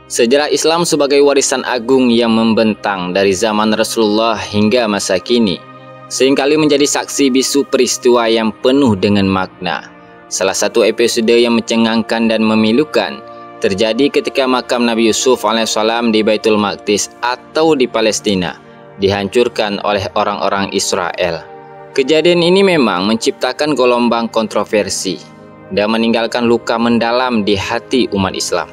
Sejarah Islam sebagai warisan agung yang membentang dari zaman Rasulullah hingga masa kini seringkali menjadi saksi bisu peristiwa yang penuh dengan makna. Salah satu episode yang mencengangkan dan memilukan terjadi ketika makam Nabi Yusuf alaihissalam di Baitul Maqdis atau di Palestina dihancurkan oleh orang-orang Israel. Kejadian ini memang menciptakan gelombang kontroversi dan meninggalkan luka mendalam di hati umat Islam.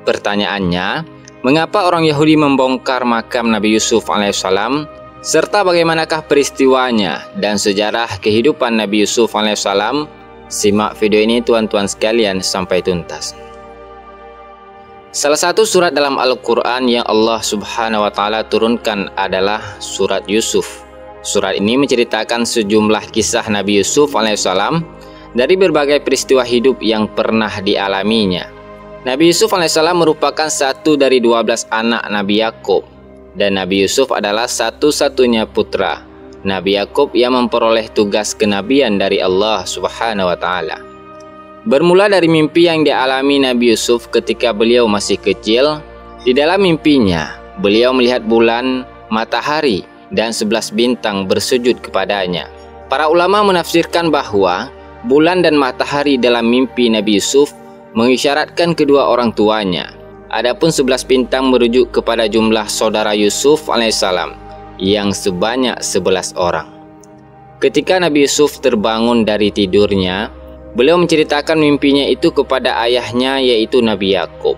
Pertanyaannya, mengapa orang Yahudi membongkar makam Nabi Yusuf alaihissalam, serta bagaimanakah peristiwanya dan sejarah kehidupan Nabi Yusuf alaihissalam? Simak video ini tuan-tuan sekalian sampai tuntas. Salah satu surat dalam Al-Quran yang Allah Subhanahu wa Ta'ala turunkan adalah surat Yusuf. Surat ini menceritakan sejumlah kisah Nabi Yusuf alaihissalam dari berbagai peristiwa hidup yang pernah dialaminya. Nabi Yusuf alaihissalam merupakan satu dari 12 anak Nabi Yakub, dan Nabi Yusuf adalah satu-satunya putra Nabi Yakub yang memperoleh tugas kenabian dari Allah Subhanahu wa Ta'ala. Bermula dari mimpi yang dialami Nabi Yusuf ketika beliau masih kecil. Di dalam mimpinya, beliau melihat bulan, matahari, dan 11 bintang bersujud kepadanya. Para ulama menafsirkan bahwa bulan dan matahari dalam mimpi Nabi Yusuf mengisyaratkan kedua orang tuanya. Adapun 11 bintang merujuk kepada jumlah saudara Yusuf alaihissalam yang sebanyak 11 orang. Ketika Nabi Yusuf terbangun dari tidurnya, beliau menceritakan mimpinya itu kepada ayahnya, yaitu Nabi Yakub.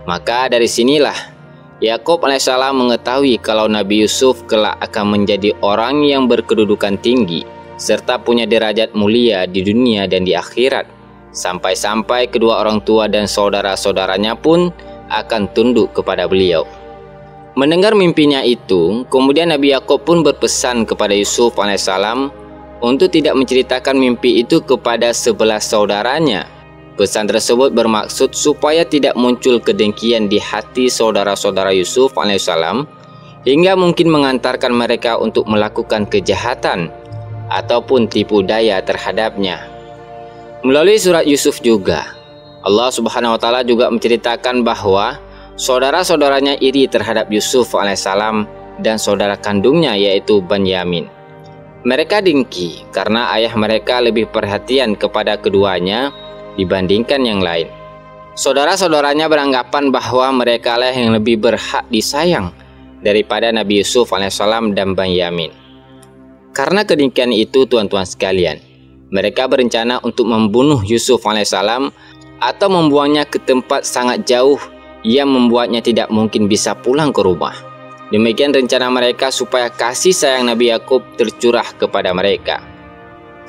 Maka dari sinilah Yakub alaihissalam mengetahui kalau Nabi Yusuf kelak akan menjadi orang yang berkedudukan tinggi serta punya derajat mulia di dunia dan di akhirat. Sampai-sampai kedua orang tua dan saudara-saudaranya pun akan tunduk kepada beliau. Mendengar mimpinya itu, kemudian Nabi Yakub pun berpesan kepada Yusuf alaihissalam untuk tidak menceritakan mimpi itu kepada 11 saudaranya. Pesan tersebut bermaksud supaya tidak muncul kedengkian di hati saudara-saudara Yusuf alaihissalam hingga mungkin mengantarkan mereka untuk melakukan kejahatan ataupun tipu daya terhadapnya. Melalui surat Yusuf juga, Allah Subhanahu wa Ta'ala juga menceritakan bahwa saudara-saudaranya iri terhadap Yusuf alaihissalam dan saudara kandungnya, yaitu Benyamin. Mereka dengki karena ayah mereka lebih perhatian kepada keduanya dibandingkan yang lain. Saudara-saudaranya beranggapan bahwa mereka lah yang lebih berhak disayang daripada Nabi Yusuf alaihissalam dan Benyamin. Karena kedengkian itu, tuan-tuan sekalian, mereka berencana untuk membunuh Yusuf alaihissalam atau membuangnya ke tempat sangat jauh yang membuatnya tidak mungkin bisa pulang ke rumah. Demikian rencana mereka supaya kasih sayang Nabi Yakub tercurah kepada mereka.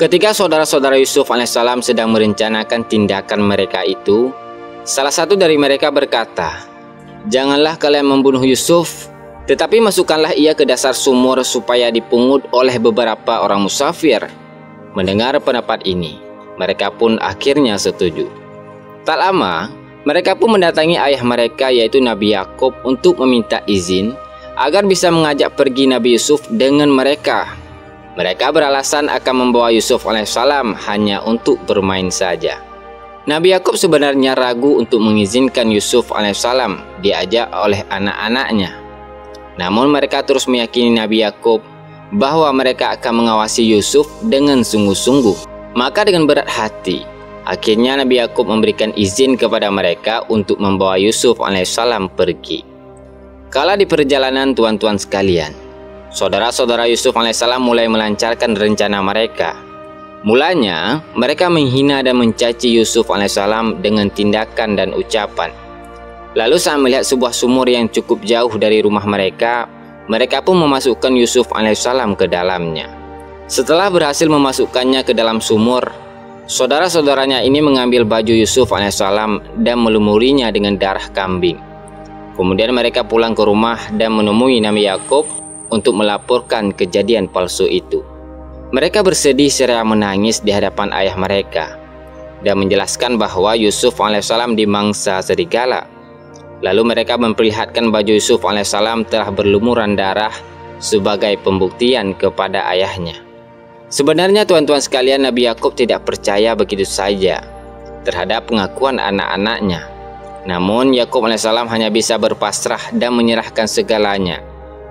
Ketika saudara-saudara Yusuf alaihissalam sedang merencanakan tindakan mereka itu, salah satu dari mereka berkata, "Janganlah kalian membunuh Yusuf, tetapi masukkanlah ia ke dasar sumur supaya dipungut oleh beberapa orang musafir." Mendengar pendapat ini, mereka pun akhirnya setuju. Tak lama, mereka pun mendatangi ayah mereka, yaitu Nabi Yakub, untuk meminta izin agar bisa mengajak pergi Nabi Yusuf dengan mereka. Mereka beralasan akan membawa Yusuf alaihissalam hanya untuk bermain saja. Nabi Yakub sebenarnya ragu untuk mengizinkan Yusuf alaihissalam diajak oleh anak-anaknya. Namun mereka terus meyakini Nabi Yakub bahwa mereka akan mengawasi Yusuf dengan sungguh-sungguh. Maka dengan berat hati, akhirnya Nabi Yakub memberikan izin kepada mereka untuk membawa Yusuf alaihissalam pergi. Kala di perjalanan, tuan-tuan sekalian, saudara-saudara Yusuf alaihissalam mulai melancarkan rencana mereka. Mulanya, mereka menghina dan mencaci Yusuf alaihissalam dengan tindakan dan ucapan. Lalu saat melihat sebuah sumur yang cukup jauh dari rumah mereka, mereka pun memasukkan Yusuf alaihissalam ke dalamnya. Setelah berhasil memasukkannya ke dalam sumur, saudara-saudaranya ini mengambil baju Yusuf alaihissalam dan melumurinya dengan darah kambing. Kemudian mereka pulang ke rumah dan menemui Nabi Yakub untuk melaporkan kejadian palsu itu. Mereka bersedih seraya menangis di hadapan ayah mereka dan menjelaskan bahwa Yusuf alaihissalam dimangsa serigala. Lalu mereka memperlihatkan baju Yusuf alaihissalam telah berlumuran darah sebagai pembuktian kepada ayahnya. Sebenarnya tuan-tuan sekalian, Nabi Yakub tidak percaya begitu saja terhadap pengakuan anak-anaknya. Namun Yakub alaihissalam hanya bisa berpasrah dan menyerahkan segalanya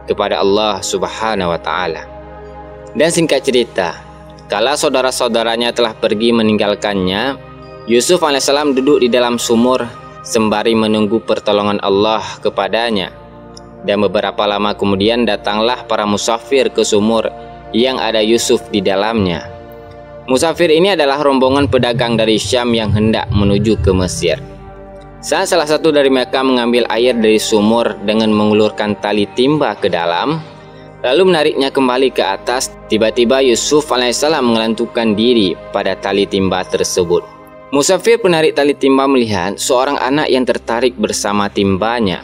kepada Allah Subhanahu wa Ta'ala. Dan singkat cerita, kala saudara-saudaranya telah pergi meninggalkannya, Yusuf alaihissalam duduk di dalam sumur sembari menunggu pertolongan Allah kepadanya. Dan beberapa lama kemudian datanglah para musafir ke sumur yang ada Yusuf di dalamnya. Musafir ini adalah rombongan pedagang dari Syam yang hendak menuju ke Mesir. Saat salah satu dari mereka mengambil air dari sumur dengan mengulurkan tali timba ke dalam, lalu menariknya kembali ke atas, tiba-tiba Yusuf alaihissalam mengelantukkan diri pada tali timba tersebut. Musafir penarik tali timba melihat seorang anak yang tertarik bersama timbanya.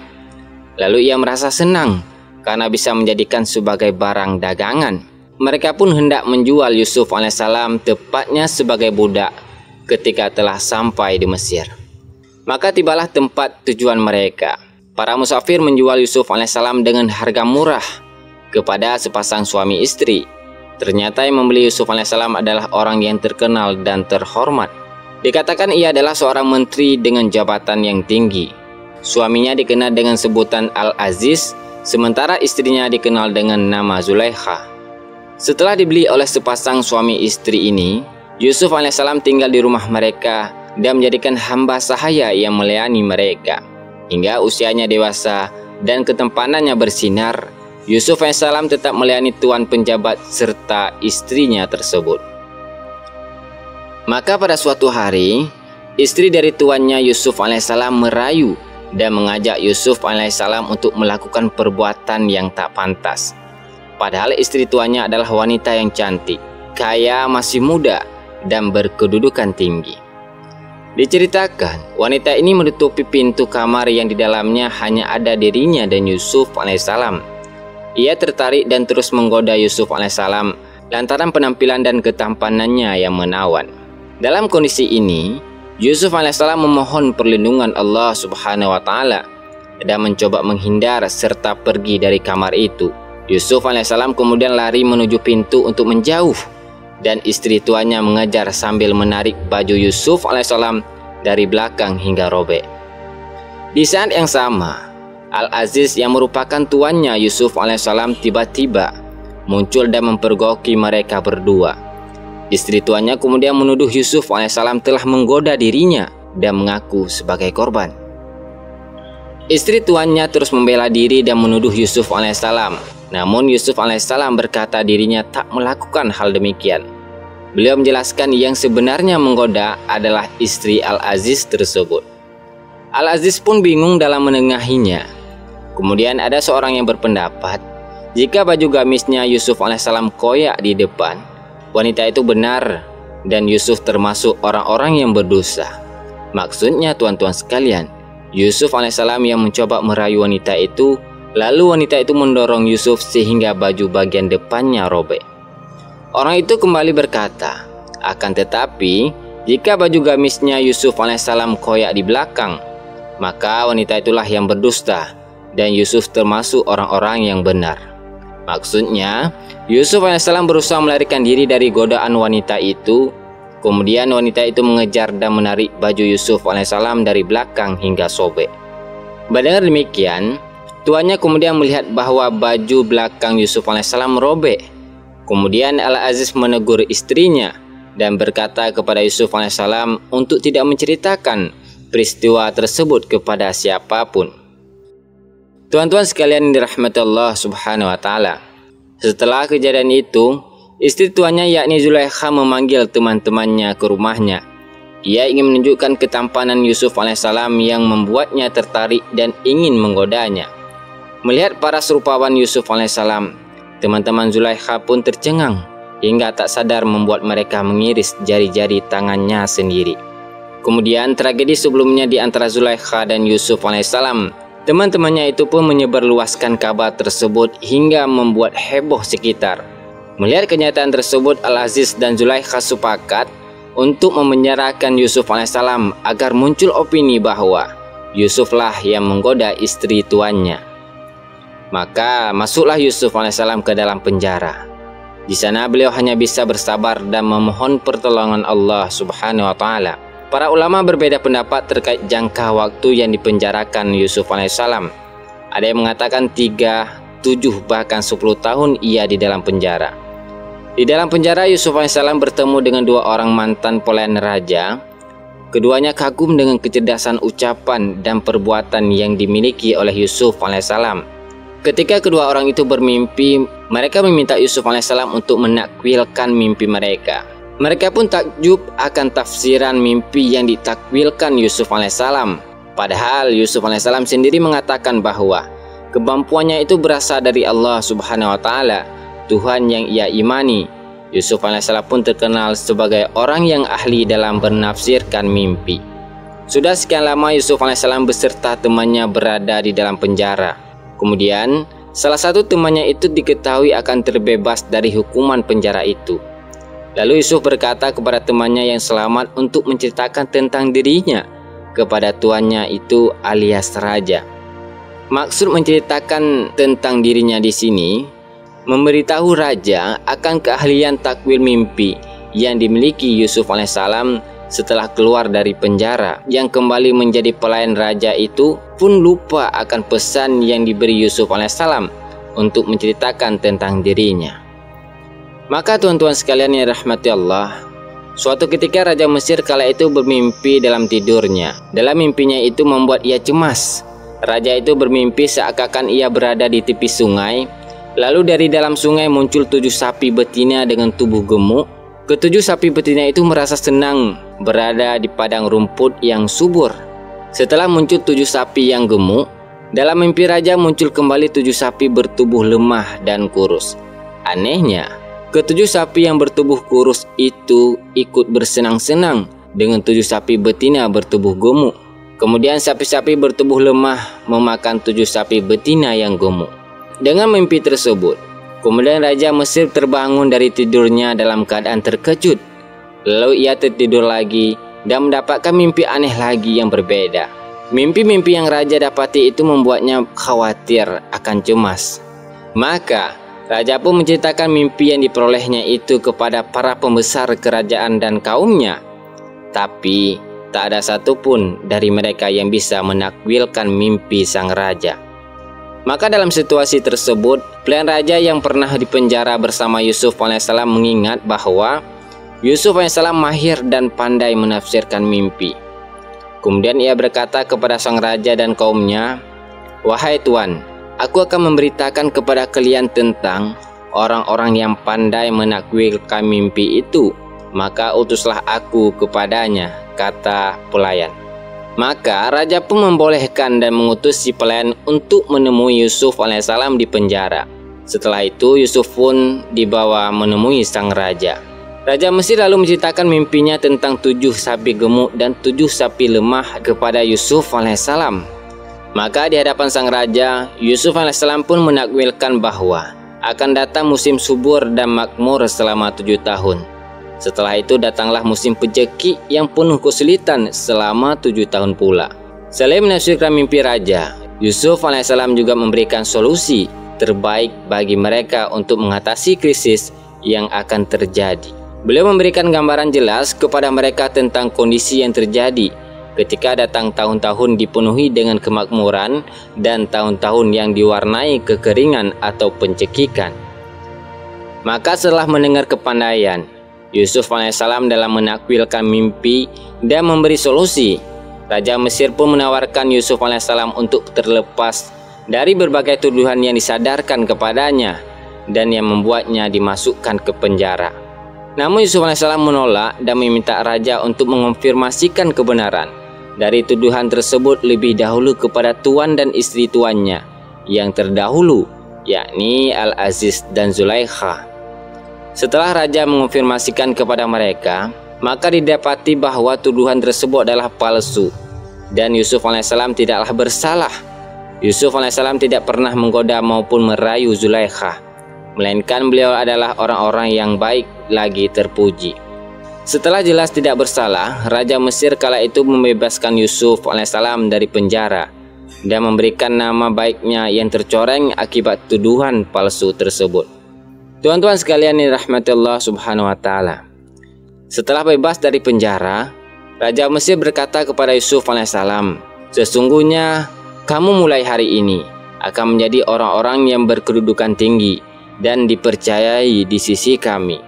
Lalu ia merasa senang karena bisa menjadikan sebagai barang dagangan. Mereka pun hendak menjual Yusuf alaihissalam tepatnya sebagai budak ketika telah sampai di Mesir. Maka tibalah tempat tujuan mereka. Para musafir menjual Yusuf alaihissalam dengan harga murah kepada sepasang suami istri. Ternyata yang membeli Yusuf alaihissalam adalah orang yang terkenal dan terhormat. Dikatakan ia adalah seorang menteri dengan jabatan yang tinggi. Suaminya dikenal dengan sebutan Al-Aziz, sementara istrinya dikenal dengan nama Zulaikha. Setelah dibeli oleh sepasang suami istri ini, Yusuf alaihissalam tinggal di rumah mereka dan menjadikan hamba sahaya yang melayani mereka. Hingga usianya dewasa dan ketampanannya bersinar, Yusuf alaihissalam tetap melayani tuan penjabat serta istrinya tersebut. Maka pada suatu hari, istri dari tuannya Yusuf alaihissalam merayu dan mengajak Yusuf alaihissalam untuk melakukan perbuatan yang tak pantas. Padahal istri tuannya adalah wanita yang cantik, kaya, masih muda, dan berkedudukan tinggi. Diceritakan, wanita ini menutupi pintu kamar yang di dalamnya hanya ada dirinya dan Yusuf alaihissalam. Ia tertarik dan terus menggoda Yusuf alaihissalam lantaran penampilan dan ketampanannya yang menawan. Dalam kondisi ini, Yusuf alaihissalam memohon perlindungan Allah Subhanahu wa Ta'ala dan mencoba menghindar serta pergi dari kamar itu. Yusuf alaihissalam kemudian lari menuju pintu untuk menjauh, dan istri tuannya mengejar sambil menarik baju Yusuf alaihissalam dari belakang hingga robek. Di saat yang sama, Al-Aziz yang merupakan tuannya Yusuf alaihissalam tiba-tiba muncul dan mempergoki mereka berdua. Istri tuannya kemudian menuduh Yusuf alaihissalam telah menggoda dirinya dan mengaku sebagai korban. Istri tuannya terus membela diri dan menuduh Yusuf alaihissalam. Namun Yusuf alaihissalam berkata dirinya tak melakukan hal demikian. Beliau menjelaskan yang sebenarnya menggoda adalah istri Al-Aziz tersebut. Al-Aziz pun bingung dalam menengahinya. Kemudian ada seorang yang berpendapat, jika baju gamisnya Yusuf alaihissalam koyak di depan, wanita itu benar dan Yusuf termasuk orang-orang yang berdosa. Maksudnya tuan-tuan sekalian, Yusuf alaihissalam yang mencoba merayu wanita itu, lalu wanita itu mendorong Yusuf sehingga baju bagian depannya robek. Orang itu kembali berkata, akan tetapi jika baju gamisnya Yusuf alaihissalam koyak di belakang, maka wanita itulah yang berdusta dan Yusuf termasuk orang-orang yang benar. Maksudnya, Yusuf alaihissalam berusaha melarikan diri dari godaan wanita itu. Kemudian wanita itu mengejar dan menarik baju Yusuf alaihissalam dari belakang hingga sobek. Mendengar demikian, tuannya kemudian melihat bahwa baju belakang Yusuf alaihissalam robek. Kemudian Al-Aziz menegur istrinya dan berkata kepada Yusuf alaihissalam untuk tidak menceritakan peristiwa tersebut kepada siapapun. Tuan-tuan sekalian yang dirahmati Allah Subhanahu wa Ta'ala, setelah kejadian itu, istri tuannya yakni Zulaikha memanggil teman-temannya ke rumahnya. Ia ingin menunjukkan ketampanan Yusuf alaihissalam yang membuatnya tertarik dan ingin menggodanya. Melihat para serupawan Yusuf alaihissalam, teman-teman Zulaikha pun tercengang hingga tak sadar membuat mereka mengiris jari-jari tangannya sendiri. Kemudian tragedi sebelumnya di antara Zulaikha dan Yusuf alaihissalam, teman-temannya itu pun menyebarluaskan kabar tersebut hingga membuat heboh sekitar. Melihat kenyataan tersebut, Al-Aziz dan Zulaikha sepakat untuk memenjarakan Yusuf alaihissalam agar muncul opini bahwa Yusuflah yang menggoda istri tuannya. Maka masuklah Yusuf alaihissalam ke dalam penjara. Di sana beliau hanya bisa bersabar dan memohon pertolongan Allah Subhanahu wa Ta'ala. Para ulama berbeda pendapat terkait jangka waktu yang dipenjarakan Yusuf alaihissalam. Ada yang mengatakan 3, 7, bahkan 10 tahun ia di dalam penjara. Di dalam penjara Yusuf alaihissalam bertemu dengan 2 orang mantan pelayan raja. Keduanya kagum dengan kecerdasan ucapan dan perbuatan yang dimiliki oleh Yusuf alaihissalam. Ketika kedua orang itu bermimpi, mereka meminta Yusuf alaihissalam untuk menakwilkan mimpi mereka. Mereka pun takjub akan tafsiran mimpi yang ditakwilkan Yusuf alaihissalam. Padahal Yusuf alaihissalam sendiri mengatakan bahwa kemampuannya itu berasal dari Allah Subhanahu wa Ta'ala, Tuhan yang ia imani. Yusuf alaihissalam pun terkenal sebagai orang yang ahli dalam menafsirkan mimpi. Sudah sekian lama Yusuf alaihissalam beserta temannya berada di dalam penjara. Kemudian salah satu temannya itu diketahui akan terbebas dari hukuman penjara itu. Lalu Yusuf berkata kepada temannya yang selamat untuk menceritakan tentang dirinya kepada tuannya itu alias raja. Maksud menceritakan tentang dirinya di sini, memberitahu raja akan keahlian takwil mimpi yang dimiliki Yusuf alaihissalam setelah keluar dari penjara. Yang kembali menjadi pelayan raja itu pun lupa akan pesan yang diberi Yusuf alaihissalam untuk menceritakan tentang dirinya. Maka tuan-tuan sekalian yang rahmati Allah, suatu ketika Raja Mesir kala itu bermimpi dalam tidurnya. Dalam mimpinya itu membuat ia cemas. Raja itu bermimpi seakan ia berada di tepi sungai. Lalu dari dalam sungai muncul 7 sapi betina dengan tubuh gemuk. Ke-7 sapi betina itu merasa senang berada di padang rumput yang subur. Setelah muncul 7 sapi yang gemuk, dalam mimpi Raja muncul kembali 7 sapi bertubuh lemah dan kurus. Anehnya, ke-7 sapi yang bertubuh kurus itu ikut bersenang-senang dengan 7 sapi betina bertubuh gemuk. Kemudian sapi-sapi bertubuh lemah memakan 7 sapi betina yang gemuk. Dengan mimpi tersebut, kemudian Raja Mesir terbangun dari tidurnya dalam keadaan terkejut. Lalu ia tertidur lagi dan mendapatkan mimpi aneh lagi yang berbeda. Mimpi-mimpi yang Raja dapati itu membuatnya khawatir akan cemas. Maka Raja pun menceritakan mimpi yang diperolehnya itu kepada para pembesar kerajaan dan kaumnya. Tapi tak ada satupun dari mereka yang bisa menakwilkan mimpi sang raja. Maka dalam situasi tersebut, pelayan raja yang pernah dipenjara bersama Yusuf alaihissalam mengingat bahwa Yusuf alaihissalam mahir dan pandai menafsirkan mimpi. Kemudian ia berkata kepada sang raja dan kaumnya, "Wahai tuan, aku akan memberitakan kepada kalian tentang orang-orang yang pandai menakwilkan mimpi itu. Maka utuslah aku kepadanya," kata pelayan. Maka raja pun membolehkan dan mengutus si pelayan untuk menemui Yusuf alaihissalam di penjara. Setelah itu Yusuf pun dibawa menemui sang raja. Raja Mesir lalu menceritakan mimpinya tentang 7 sapi gemuk dan 7 sapi lemah kepada Yusuf alaihissalam. Maka di hadapan sang raja, Yusuf alaihissalam pun menakwilkan bahwa akan datang musim subur dan makmur selama 7 tahun. Setelah itu datanglah musim pejeki yang penuh kesulitan selama 7 tahun pula. Selain menafsirkan mimpi raja, Yusuf alaihissalam juga memberikan solusi terbaik bagi mereka untuk mengatasi krisis yang akan terjadi. Beliau memberikan gambaran jelas kepada mereka tentang kondisi yang terjadi ketika datang tahun-tahun dipenuhi dengan kemakmuran dan tahun-tahun yang diwarnai kekeringan atau pencekikan. Maka setelah mendengar kepandaian Yusuf alaihissalam dalam menakwilkan mimpi dan memberi solusi, Raja Mesir pun menawarkan Yusuf alaihissalam untuk terlepas dari berbagai tuduhan yang disadarkan kepadanya dan yang membuatnya dimasukkan ke penjara. Namun Yusuf alaihissalam menolak dan meminta raja untuk mengonfirmasikan kebenaran dari tuduhan tersebut lebih dahulu kepada tuan dan istri tuannya yang terdahulu, yakni Al-Aziz dan Zulaikha. Setelah raja mengonfirmasikan kepada mereka, maka didapati bahwa tuduhan tersebut adalah palsu dan Yusuf alaihissalam tidaklah bersalah. Yusuf alaihissalam tidak pernah menggoda maupun merayu Zulaikha, melainkan beliau adalah orang-orang yang baik lagi terpuji. Setelah jelas tidak bersalah, Raja Mesir kala itu membebaskan Yusuf alaihissalam dari penjara dan memberikan nama baiknya yang tercoreng akibat tuduhan palsu tersebut. Tuan-tuan sekalian yang dirahmati Allah Subhanahu wa Ta'ala, setelah bebas dari penjara, Raja Mesir berkata kepada Yusuf alaihissalam, "Sesungguhnya kamu mulai hari ini akan menjadi orang-orang yang berkedudukan tinggi dan dipercayai di sisi kami."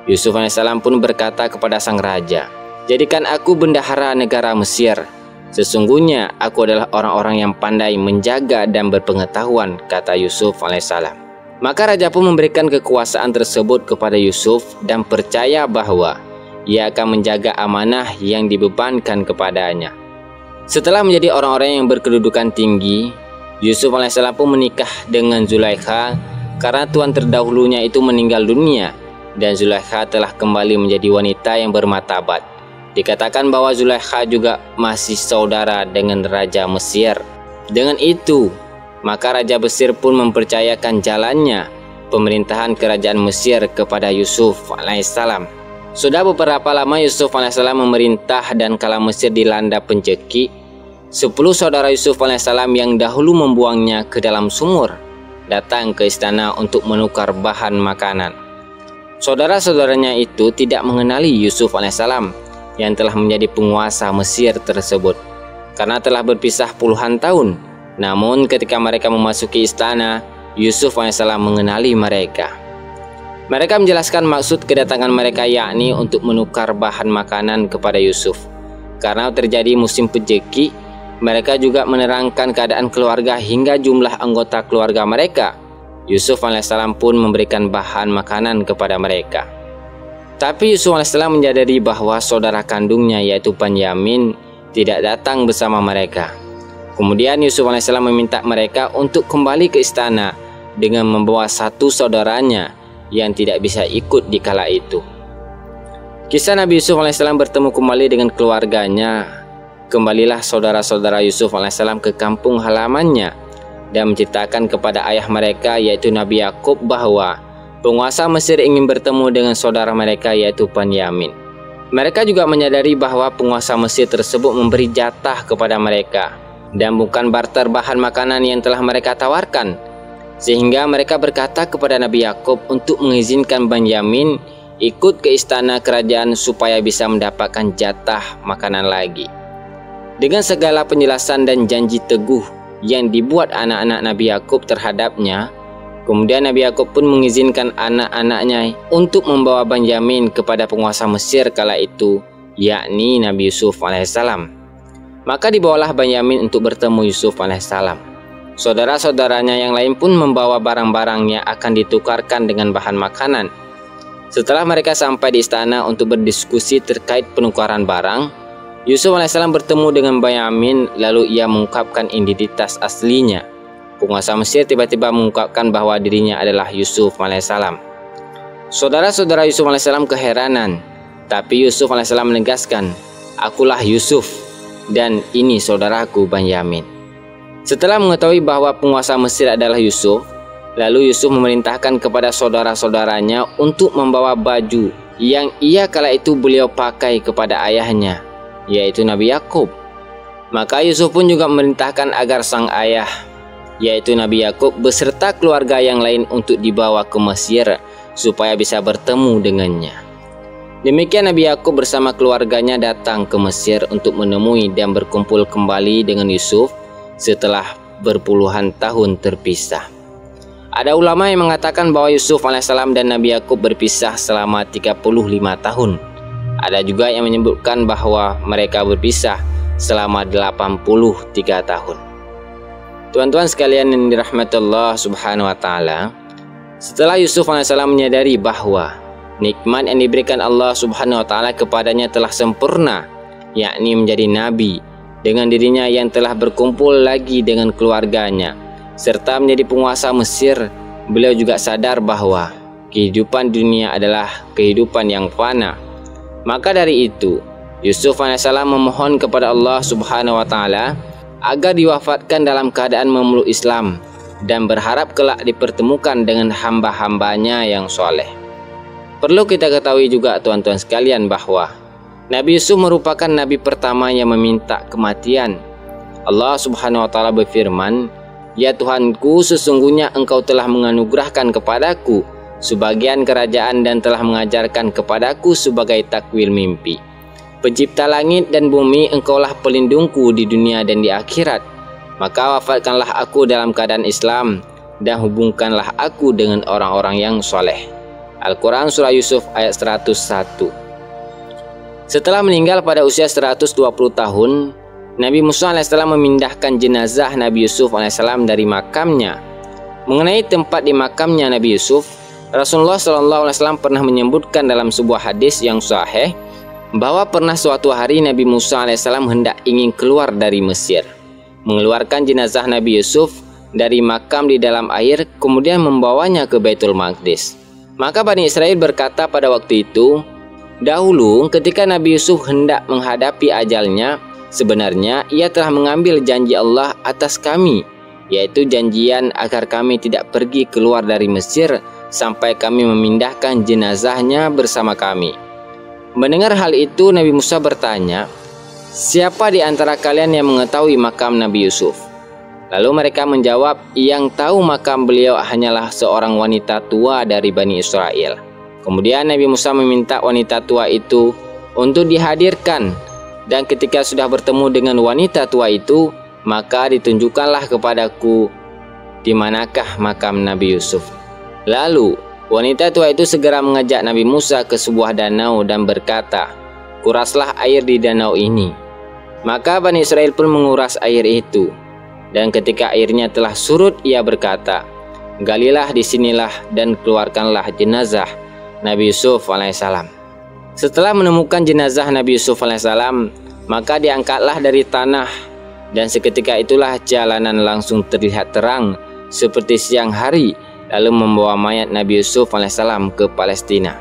Yusuf alaihissalam pun berkata kepada sang raja, "Jadikan aku bendahara negara Mesir. Sesungguhnya aku adalah orang-orang yang pandai menjaga dan berpengetahuan," kata Yusuf alaihissalam. Maka raja pun memberikan kekuasaan tersebut kepada Yusuf dan percaya bahwa ia akan menjaga amanah yang dibebankan kepadanya. Setelah menjadi orang-orang yang berkedudukan tinggi, Yusuf alaihissalam pun menikah dengan Zulaikha karena tuan terdahulunya itu meninggal dunia dan Zulaikha telah kembali menjadi wanita yang bermartabat. Dikatakan bahwa Zulaikha juga masih saudara dengan Raja Mesir. Dengan itu, maka Raja Mesir pun mempercayakan jalannya pemerintahan kerajaan Mesir kepada Yusuf alaihissalam. Sudah beberapa lama Yusuf alaihissalam memerintah dan kala Mesir dilanda pencekik, 10 saudara Yusuf alaihissalam yang dahulu membuangnya ke dalam sumur datang ke istana untuk menukar bahan makanan. Saudara-saudaranya itu tidak mengenali Yusuf alaihissalam yang telah menjadi penguasa Mesir tersebut karena telah berpisah puluhan tahun. Namun ketika mereka memasuki istana, Yusuf alaihissalam mengenali mereka. Mereka menjelaskan maksud kedatangan mereka, yakni untuk menukar bahan makanan kepada Yusuf. Karena terjadi musim pencekik, mereka juga menerangkan keadaan keluarga hingga jumlah anggota keluarga mereka. Yusuf alaihissalam pun memberikan bahan makanan kepada mereka. Tapi Yusuf alaihissalam menyadari bahwa saudara kandungnya yaitu Banyamin tidak datang bersama mereka. Kemudian Yusuf alaihissalam meminta mereka untuk kembali ke istana dengan membawa satu saudaranya yang tidak bisa ikut di kala itu. Kisah Nabi Yusuf alaihissalam bertemu kembali dengan keluarganya. Kembalilah saudara-saudara Yusuf alaihissalam ke kampung halamannya dan menceritakan kepada ayah mereka yaitu Nabi Yakub bahwa penguasa Mesir ingin bertemu dengan saudara mereka yaitu Banyamin. Mereka juga menyadari bahwa penguasa Mesir tersebut memberi jatah kepada mereka dan bukan barter bahan makanan yang telah mereka tawarkan. Sehingga mereka berkata kepada Nabi Yakub untuk mengizinkan Banyamin ikut ke istana kerajaan supaya bisa mendapatkan jatah makanan lagi. Dengan segala penjelasan dan janji teguh yang dibuat anak-anak Nabi Yakub terhadapnya, kemudian Nabi Yakub pun mengizinkan anak-anaknya untuk membawa Banyamin kepada penguasa Mesir kala itu, yakni Nabi Yusuf alaihissalam. Maka dibawalah Banyamin untuk bertemu Yusuf alaihissalam. Saudara-saudaranya yang lain pun membawa barang-barang yang akan ditukarkan dengan bahan makanan. Setelah mereka sampai di istana untuk berdiskusi terkait penukaran barang, Yusuf alaihissalam bertemu dengan Banyamin lalu ia mengungkapkan identitas aslinya. Penguasa Mesir tiba-tiba mengungkapkan bahwa dirinya adalah Yusuf alaihissalam. Saudara-saudara Yusuf alaihissalam keheranan, tapi Yusuf alaihissalam menegaskan, "Akulah Yusuf dan ini saudaraku Banyamin." Setelah mengetahui bahwa penguasa Mesir adalah Yusuf, lalu Yusuf memerintahkan kepada saudara-saudaranya untuk membawa baju yang ia kala itu beliau pakai kepada ayahnya, yaitu Nabi Yakub. Maka Yusuf pun juga memerintahkan agar sang ayah, yaitu Nabi Yakub beserta keluarga yang lain untuk dibawa ke Mesir supaya bisa bertemu dengannya. Demikian Nabi Yakub bersama keluarganya datang ke Mesir untuk menemui dan berkumpul kembali dengan Yusuf setelah berpuluhan tahun terpisah. Ada ulama yang mengatakan bahwa Yusuf alaihissalam dan Nabi Yakub berpisah selama 35 tahun. Ada juga yang menyebutkan bahwa mereka berpisah selama 83 tahun. Tuan-tuan sekalian yang dirahmati Allah Subhanahu wa taala, setelah Yusuf alaihissalam menyadari bahwa nikmat yang diberikan Allah Subhanahu wa taala kepadanya telah sempurna, yakni menjadi nabi, dengan dirinya yang telah berkumpul lagi dengan keluarganya serta menjadi penguasa Mesir, beliau juga sadar bahwa kehidupan dunia adalah kehidupan yang fana. Maka dari itu Yusuf alaihissalam memohon kepada Allah Subhanahu wa taala agar diwafatkan dalam keadaan memeluk Islam dan berharap kelak dipertemukan dengan hamba-hambanya yang soleh. Perlu kita ketahui juga tuan-tuan sekalian bahwa Nabi Yusuf merupakan nabi pertama yang meminta kematian. Allah Subhanahu wa taala berfirman, "Ya Tuhanku, sesungguhnya Engkau telah menganugerahkan kepadaku sebagian kerajaan dan telah mengajarkan kepadaku sebagai takwil mimpi. Pencipta langit dan bumi, Engkaulah pelindungku di dunia dan di akhirat. Maka wafatkanlah aku dalam keadaan Islam, dan hubungkanlah aku dengan orang-orang yang soleh. Al-Quran Surah Yusuf ayat 101. Setelah meninggal pada usia 120 tahun, Nabi Musa AS memindahkan jenazah Nabi Yusuf AS dari makamnya. Mengenai tempat di makamnya Nabi Yusuf, Rasulullah SAW pernah menyebutkan dalam sebuah hadis yang sahih bahwa pernah suatu hari Nabi Musa AS hendak ingin keluar dari Mesir, mengeluarkan jenazah Nabi Yusuf dari makam di dalam air, kemudian membawanya ke Baitul Maqdis. Maka Bani Israel berkata pada waktu itu, dahulu ketika Nabi Yusuf hendak menghadapi ajalnya, sebenarnya ia telah mengambil janji Allah atas kami, yaitu janjian agar kami tidak pergi keluar dari Mesir sampai kami memindahkan jenazahnya bersama kami. Mendengar hal itu, Nabi Musa bertanya, siapa di antara kalian yang mengetahui makam Nabi Yusuf? Lalu mereka menjawab, yang tahu makam beliau hanyalah seorang wanita tua dari Bani Israel. Kemudian Nabi Musa meminta wanita tua itu untuk dihadirkan, dan ketika sudah bertemu dengan wanita tua itu, maka ditunjukkanlah kepadaku di manakah makam Nabi Yusuf. Lalu wanita tua itu segera mengajak Nabi Musa ke sebuah danau dan berkata, kuraslah air di danau ini. Maka Bani Israel pun menguras air itu, dan ketika airnya telah surut, ia berkata, galilah disinilah dan keluarkanlah jenazah Nabi Yusuf alaihissalam. Setelah menemukan jenazah Nabi Yusuf alaihissalam, maka diangkatlah dari tanah, dan seketika itulah jalanan langsung terlihat terang seperti siang hari, lalu membawa mayat Nabi Yusuf alaihissalam ke Palestina.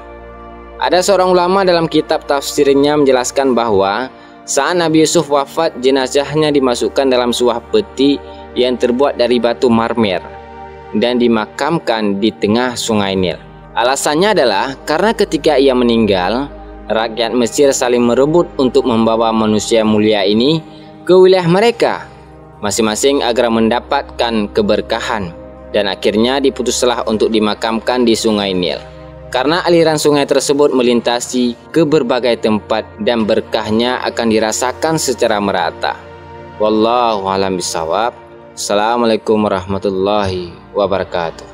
Ada seorang ulama dalam kitab tafsirnya menjelaskan bahwa saat Nabi Yusuf wafat, jenazahnya dimasukkan dalam sebuah peti yang terbuat dari batu marmer dan dimakamkan di tengah sungai Nil. Alasannya adalah karena ketika ia meninggal, rakyat Mesir saling merebut untuk membawa manusia mulia ini ke wilayah mereka masing-masing agar mendapatkan keberkahan, dan akhirnya diputuslah untuk dimakamkan di sungai Nil. Karena aliran sungai tersebut melintasi ke berbagai tempat dan berkahnya akan dirasakan secara merata. Wallahu a'lam bishawab. Assalamualaikum warahmatullahi wabarakatuh.